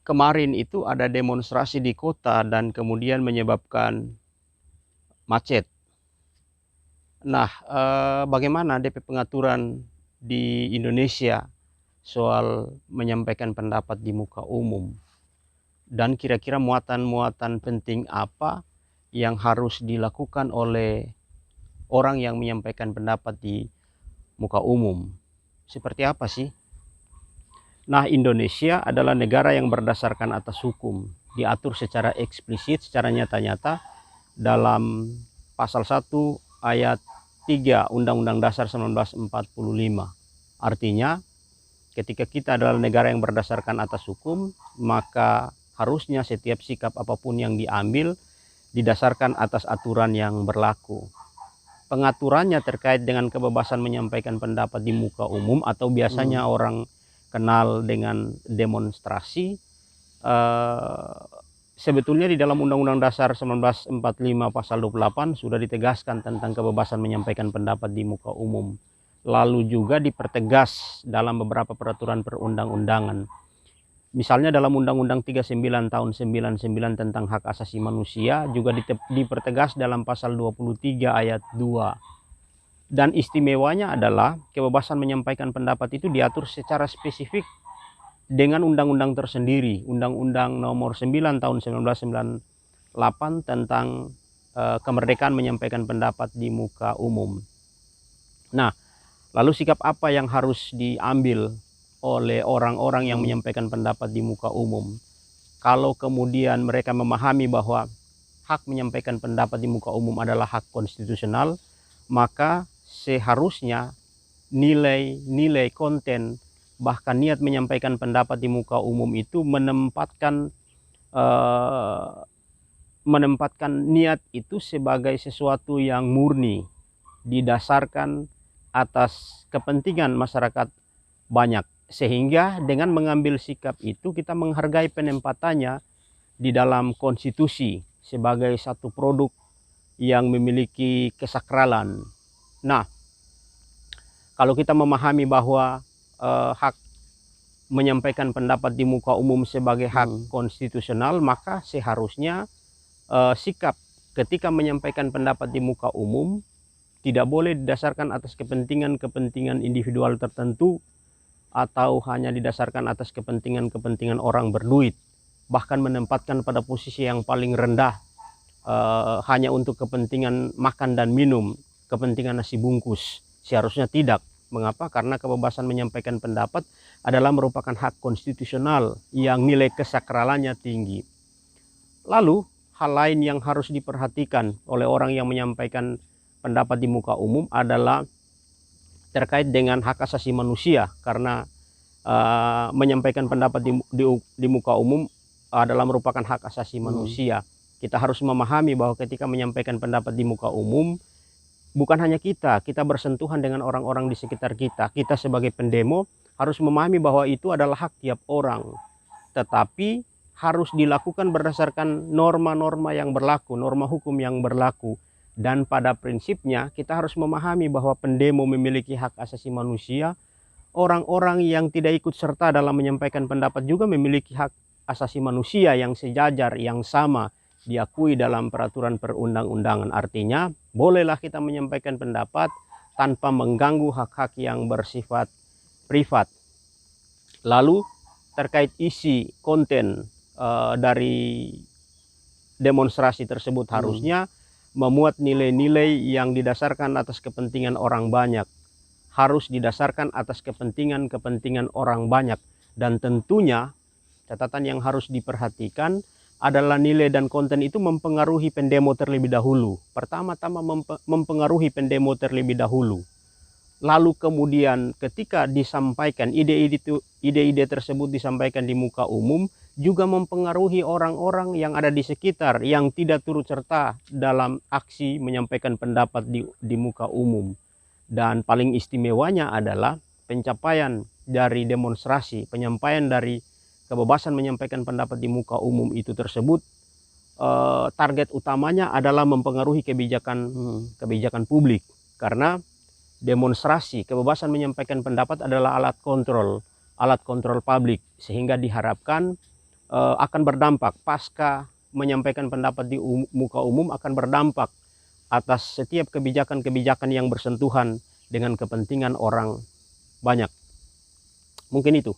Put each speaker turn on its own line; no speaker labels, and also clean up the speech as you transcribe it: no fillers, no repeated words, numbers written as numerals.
Kemarin itu ada demonstrasi di kota dan kemudian menyebabkan macet. Nah, bagaimana DP pengaturan di Indonesia soal menyampaikan pendapat di muka umum? Dan kira-kira muatan-muatan penting apa yang harus dilakukan oleh orang yang menyampaikan pendapat di muka umum? Seperti apa sih? Nah, Indonesia adalah negara yang berdasarkan atas hukum, diatur secara eksplisit, secara nyata-nyata dalam pasal 1 ayat 3 Undang-Undang Dasar 1945. Artinya, ketika kita adalah negara yang berdasarkan atas hukum, maka harusnya setiap sikap apapun yang diambil didasarkan atas aturan yang berlaku. Pengaturannya terkait dengan kebebasan menyampaikan pendapat di muka umum atau biasanya orang kenal dengan demonstrasi, sebetulnya di dalam Undang-Undang Dasar 1945 pasal 28 sudah ditegaskan tentang kebebasan menyampaikan pendapat di muka umum. Lalu juga dipertegas dalam beberapa peraturan perundang-undangan. Misalnya dalam Undang-Undang 39 tahun 99 tentang hak asasi manusia juga dipertegas dalam pasal 23 ayat 2. Dan istimewanya adalah kebebasan menyampaikan pendapat itu diatur secara spesifik dengan undang-undang tersendiri, Undang-Undang nomor 9 tahun 1998 tentang kemerdekaan menyampaikan pendapat di muka umum. Nah, lalu sikap apa yang harus diambil oleh orang-orang yang menyampaikan pendapat di muka umum? Kalau kemudian mereka memahami bahwa hak menyampaikan pendapat di muka umum adalah hak konstitusional, maka seharusnya nilai-nilai konten bahkan niat menyampaikan pendapat di muka umum itu menempatkan niat itu sebagai sesuatu yang murni, didasarkan atas kepentingan masyarakat banyak. Sehingga dengan mengambil sikap itu kita menghargai penempatannya di dalam konstitusi sebagai satu produk yang memiliki kesakralan. Nah, kalau kita memahami bahwa hak menyampaikan pendapat di muka umum sebagai hak konstitusional, maka seharusnya sikap ketika menyampaikan pendapat di muka umum tidak boleh didasarkan atas kepentingan-kepentingan individual tertentu atau hanya didasarkan atas kepentingan-kepentingan orang berduit, bahkan menempatkan pada posisi yang paling rendah hanya untuk kepentingan makan dan minum, kepentingan nasi bungkus. Seharusnya tidak. Mengapa? Karena kebebasan menyampaikan pendapat adalah merupakan hak konstitusional yang nilai kesakralannya tinggi. Lalu, hal lain yang harus diperhatikan oleh orang yang menyampaikan pendapat di muka umum adalah terkait dengan hak asasi manusia, karena menyampaikan pendapat di muka umum adalah merupakan hak asasi manusia. Kita harus memahami bahwa ketika menyampaikan pendapat di muka umum, bukan hanya kita bersentuhan dengan orang-orang di sekitar kita. Kita sebagai pendemo harus memahami bahwa itu adalah hak tiap orang, tetapi harus dilakukan berdasarkan norma-norma yang berlaku, norma hukum yang berlaku. Dan pada prinsipnya kita harus memahami bahwa pendemo memiliki hak asasi manusia, orang-orang yang tidak ikut serta dalam menyampaikan pendapat juga memiliki hak asasi manusia yang sejajar, yang sama, diakui dalam peraturan perundang-undangan. Artinya, bolehlah kita menyampaikan pendapat tanpa mengganggu hak-hak yang bersifat privat. Lalu, terkait isi konten dari demonstrasi tersebut harusnya memuat nilai-nilai yang didasarkan atas kepentingan orang banyak, harus didasarkan atas kepentingan-kepentingan orang banyak. Dan tentunya catatan yang harus diperhatikan adalah nilai dan konten itu mempengaruhi pendemo terlebih dahulu. Pertama-tama mempengaruhi pendemo terlebih dahulu. Lalu kemudian ketika disampaikan ide-ide tersebut disampaikan di muka umum, juga mempengaruhi orang-orang yang ada di sekitar yang tidak turut serta dalam aksi menyampaikan pendapat di muka umum. Dan paling istimewanya adalah pencapaian dari demonstrasi, penyampaian dari kebebasan menyampaikan pendapat di muka umum itu tersebut, target utamanya adalah mempengaruhi kebijakan publik. Karena demonstrasi, kebebasan menyampaikan pendapat adalah alat kontrol publik, sehingga diharapkan akan berdampak, pasca menyampaikan pendapat di muka umum akan berdampak atas setiap kebijakan-kebijakan yang bersentuhan dengan kepentingan orang banyak. Mungkin itu.